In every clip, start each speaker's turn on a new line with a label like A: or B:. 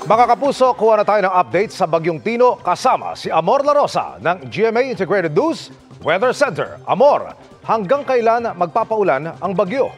A: Mga kapuso, kuha na tayo ng update sa Bagyong Tino kasama si Amor La Rosa ng GMA Integrated News Weather Center. Amor, hanggang kailan magpapaulan ang bagyo?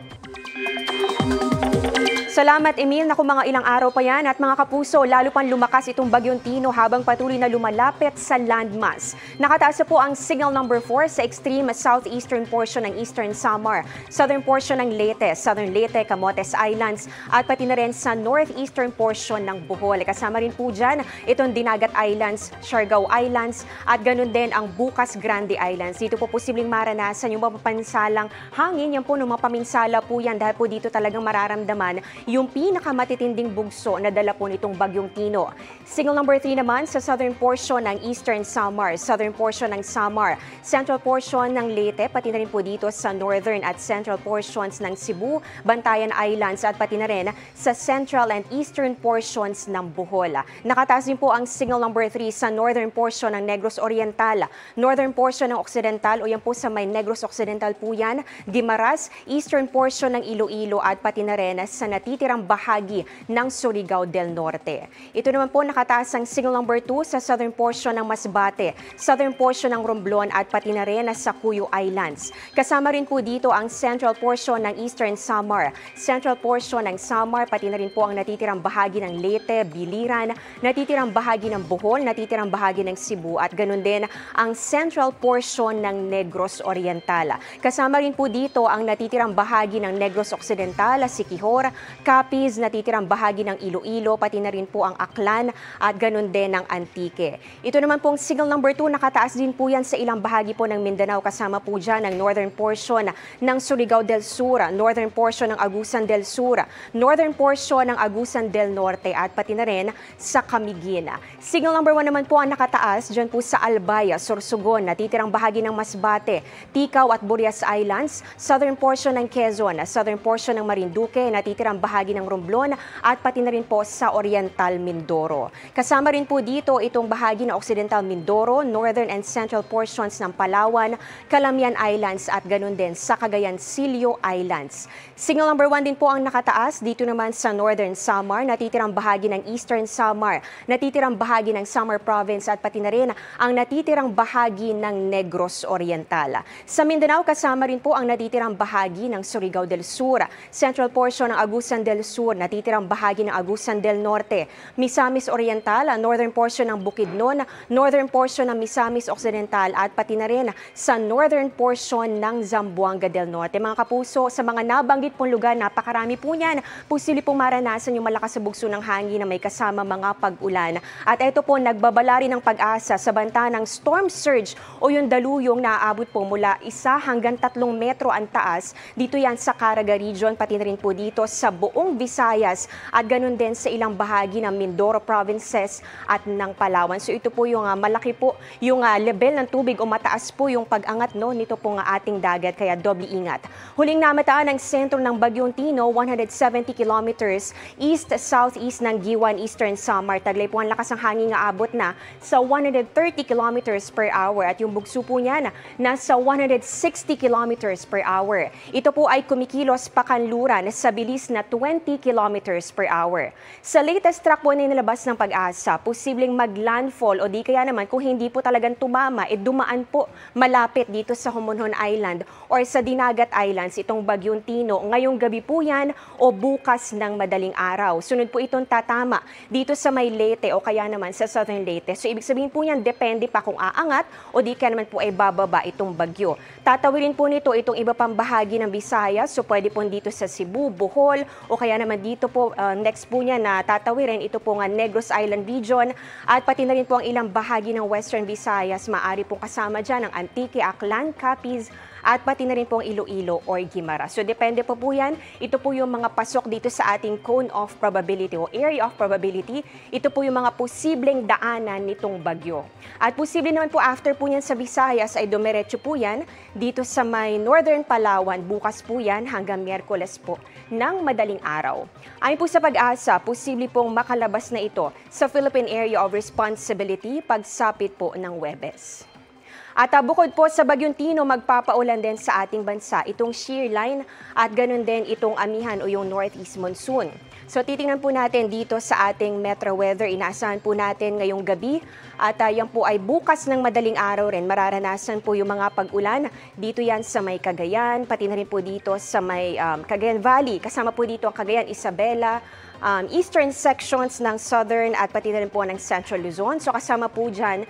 B: Salamat, Emil. Naku, mga ilang araw pa yan at mga kapuso, lalo pang lumakas itong Bagyong Tino habang patuloy na lumalapit sa landmass. Nakataas po ang signal number 4 sa extreme southeastern portion ng Eastern Samar, southern portion ng Leyte, southern Leyte, Camotes Islands at pati na rin sa northeastern portion ng Bohol. Kasama rin po dyan itong Dinagat Islands, Siargao Islands at ganun din ang Bukas Grande Islands. Dito po posibleng maranasan yung mapapansalang hangin. Yan po, mapaminsala po yan dahil po dito talagang mararamdaman yung pinakamatitinding bugso na dala po nitong Bagyong Tino. Signal number 3 naman sa southern portion ng Eastern Samar, southern portion ng Samar, central portion ng Leyte, pati na rin po dito sa northern at central portions ng Cebu, Bantayan Islands at pati na rin sa central and eastern portions ng Bohol. Nakataas din po ang signal number 3 sa northern portion ng Negros Oriental, northern portion ng Occidental o yan po sa may Negros Occidental po yan, Guimaras, eastern portion ng Iloilo at pati na rin sa natitirang bahagi ng Surigao del Norte. Ito naman po nakataas ang signal number 2 sa southern portion ng Masbate, southern portion ng Romblon at pati na rin sa Cuyo Islands. Kasama rin po dito ang central portion ng Eastern Samar, central portion ng Samar, pati na rin po ang natitirang bahagi ng Leyte, Biliran, natitirang bahagi ng Bohol, natitirang bahagi ng Cebu at ganun din ang central portion ng Negros Oriental. Kasama rin po dito ang natitirang bahagi ng Negros Occidental, Siquijor, Capiz, natitirang bahagi ng Iloilo, pati na rin po ang Aklan at ganun din ang Antique. Ito naman pong signal number 2, nakataas din po yan sa ilang bahagi po ng Mindanao. Kasama po dyan ang northern portion ng Surigao del Sur, northern portion ng Agusan del Sur, northern portion ng Agusan del Norte at pati na rin sa Camiguin. Signal number 1 naman po ang nakataas dyan po sa Albay, Sorsogon, natitirang bahagi ng Masbate, Ticao at Burias Islands, southern portion ng Quezon, southern portion ng Marinduque, natitirang bahagi ng Romblon at pati na rin po sa Oriental Mindoro. Kasama rin po dito itong bahagi ng Occidental Mindoro, northern and central portions ng Palawan, Calamian Islands at ganun din sa Cagayan Silio Islands. Signal number 1 din po ang nakataas dito naman sa northern Samar, natitirang bahagi ng Eastern Samar, natitirang bahagi ng Samar Province at pati na rin ang natitirang bahagi ng Negros Oriental. Sa Mindanao, kasama rin po ang natitirang bahagi ng Surigao del Sur, central portion ng Agusan del Sur, natitirang bahagi ng Agusan del Norte, Misamis Oriental, northern portion ng Bukidnon, northern portion ng Misamis Occidental at pati na rin sa northern portion ng Zamboanga del Norte. Mga kapuso, sa mga nabanggit pong lugar, napakarami po niyan. Posible pong maranasan yung malakas sa bugso ng hangin na may kasama mga pag-ulan. At ito po, nagbabala rin ng pag-asa sa banta ng storm surge o yung daluyong naaabot po mula 1 hanggang 3 metro ang taas. Dito yan sa Caraga Region, pati na rin po dito sa buong Visayas at ganun din sa ilang bahagi ng Mindoro Provinces at ng Palawan. So ito po yung malaki po yung level ng tubig o mataas po yung pag-angat nito pong ating dagat kaya doble ingat. Huling namataan ang sentro ng Bagyong Tino, 170 kilometers east-southeast ng Giwan, Eastern Samar. Taglay po ang lakas ng hangin nga abot na sa 130 kilometers per hour at yung bugso po niya nasa 160 kilometers per hour. Ito po ay kumikilos pakanluran sa bilis na 20 kilometers per hour. Sa latest track po na inilabas ng Pag-asa, posibleng mag-landfall o di kaya naman kung hindi po talagang tumama, dumaan po malapit dito sa Homonhon Island or sa Dinagat Islands itong Bagyong Tino. Ngayong gabi po yan o bukas ng madaling araw. Sunod po itong tatama dito sa may Leyte o kaya naman sa Southern Leyte. So ibig sabihin po yan, depende pa kung aangat o di kaya naman po ay bababa itong bagyo. Tatawirin po nito itong iba pang bahagi ng Visayas. So pwede po dito sa Cebu, Bohol o kaya naman dito po next po niya na tatawirin ito po nga Negros Island Region at pati na rin po ang ilang bahagi ng Western Visayas. Maaari po kasama dyan ang Antique, Aklan, Capiz at pati na rin po ang Iloilo or Guimaras. So depende po yan. Ito po yung mga pasok dito sa ating cone of probability o area of probability. Ito po yung mga posibleng daanan nitong bagyo. At posible naman po after po yan sa Visayas ay dumiretso po yan dito sa may Northern Palawan. Bukas po yan hanggang Miyerkules po ng madaling araw. Ayon po sa Pag-asa, posible pong makalabas na ito sa Philippine Area of Responsibility pagsapit po ng Huwebes. At bukod po sa Bagyong Tino, magpapaulan din sa ating bansa itong shear line at ganun din itong amihan o yung northeast monsoon. So titingnan po natin dito sa ating Metro Weather, inaasahan po natin ngayong gabi at yan po ay bukas ng madaling araw rin. Mararanasan po yung mga pag-ulan. Dito yan sa may Cagayan, pati na rin po dito sa may Cagayan Valley. Kasama po dito ang Cagayan, Isabela, eastern sections ng southern at pati na rin po ng central Luzon. So kasama po dyan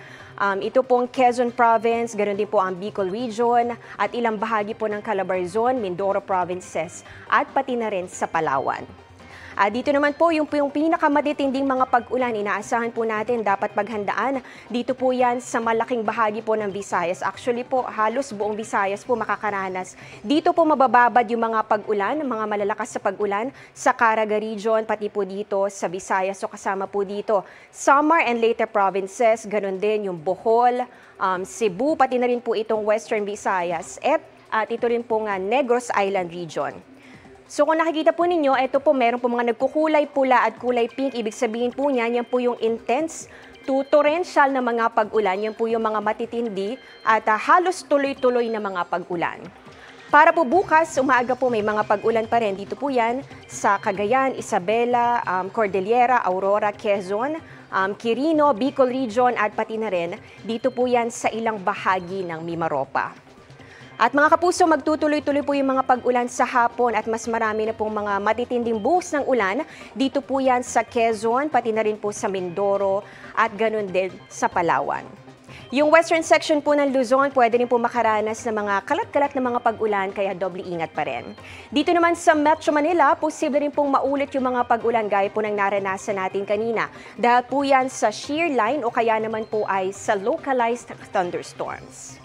B: ito pong Quezon Province, ganoon din po ang Bicol Region at ilang bahagi po ng Calabarzon, Mindoro Provinces at pati na rin sa Palawan. Dito naman po yung pinakamatitinding mga pag-ulan, inaasahan po natin dapat paghandaan. Dito po yan sa malaking bahagi po ng Visayas. Actually po, halos buong Visayas po makakaranas. Dito po mabababad yung mga pag-ulan, mga malalakas sa pag-ulan sa Caraga Region, pati po dito sa Visayas. So kasama po dito Samar and Leyte Provinces, ganun din yung Bohol, Cebu, pati na rin po itong Western Visayas at ito rin po nga Negros Island Region. So kung nakikita po ninyo, ito po meron po mga nagkukulay pula at kulay pink. Ibig sabihin po niyan, yan po yung intense to torrential na mga pag-ulan. Yan po yung mga matitindi at halos tuloy-tuloy na mga pag-ulan. Para po bukas, umaga po may mga pag-ulan pa rin. Dito po yan sa Cagayan, Isabela, Cordillera, Aurora, Quezon, Quirino, Bicol Region at pati na rin. Dito po yan sa ilang bahagi ng Mimaropa. At mga kapuso, magtutuloy-tuloy po yung mga pag-ulan sa hapon at mas marami na pong mga matitinding buhos ng ulan. Dito po yan sa Quezon, pati na rin po sa Mindoro at ganun din sa Palawan. Yung western section po ng Luzon, pwede rin po makaranas ng mga kalat-kalat na mga pag-ulan, kaya doble ingat pa rin. Dito naman sa Metro Manila, posible rin pong maulit yung mga pag-ulan gaya po ng naranasan natin kanina. Dahil po yan sa shear line o kaya naman po ay sa localized thunderstorms.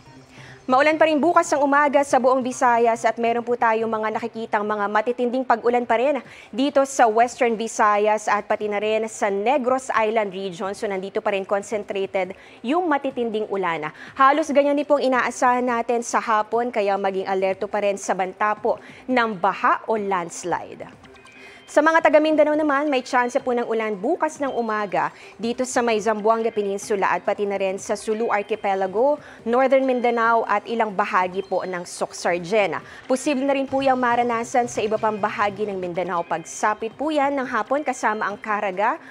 B: Maulan pa rin bukas ng umaga sa buong Visayas at meron po tayong mga nakikitang mga matitinding pag-ulan pa rin dito sa Western Visayas at pati na rin sa Negros Island Region. So nandito pa rin concentrated yung matitinding ulan. Halos ganyan din pong inaasahan natin sa hapon kaya maging alerto pa rin sa banta po ng baha o landslide. Sa mga taga Mindanao naman, may tsansa po ng ulan bukas ng umaga dito sa may Zamboanga Peninsula at pati na rin sa Sulu Archipelago, Northern Mindanao at ilang bahagi po ng Soc-Sargena. Posible na rin po yung maranasan sa iba pang bahagi ng Mindanao. Pagsapit po yan ng hapon kasama ang Caraga,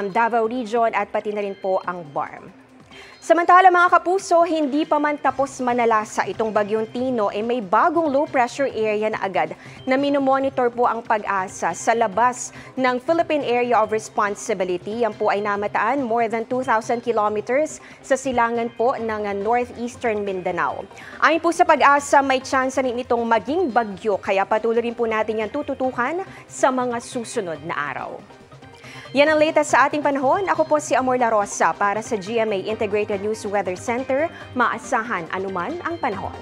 B: Davao Region at pati na rin po ang Barm. Samantala mga kapuso, hindi pa man tapos manalasa itong Bagyong Tino, may bagong low pressure area na agad na minomonitor po ang pag-asa sa labas ng Philippine Area of Responsibility. Yan po ay namataan more than 2,000 kilometers sa silangan po ng northeastern Mindanao. Ayon po sa pag-asa, may chance rin itong maging bagyo kaya patuloy rin po natin yan tututukan sa mga susunod na araw. Yan ang latest sa ating panahon. Ako po si Amor La Rosa para sa GMA Integrated News Weather Center. Maasahan anuman ang panahon.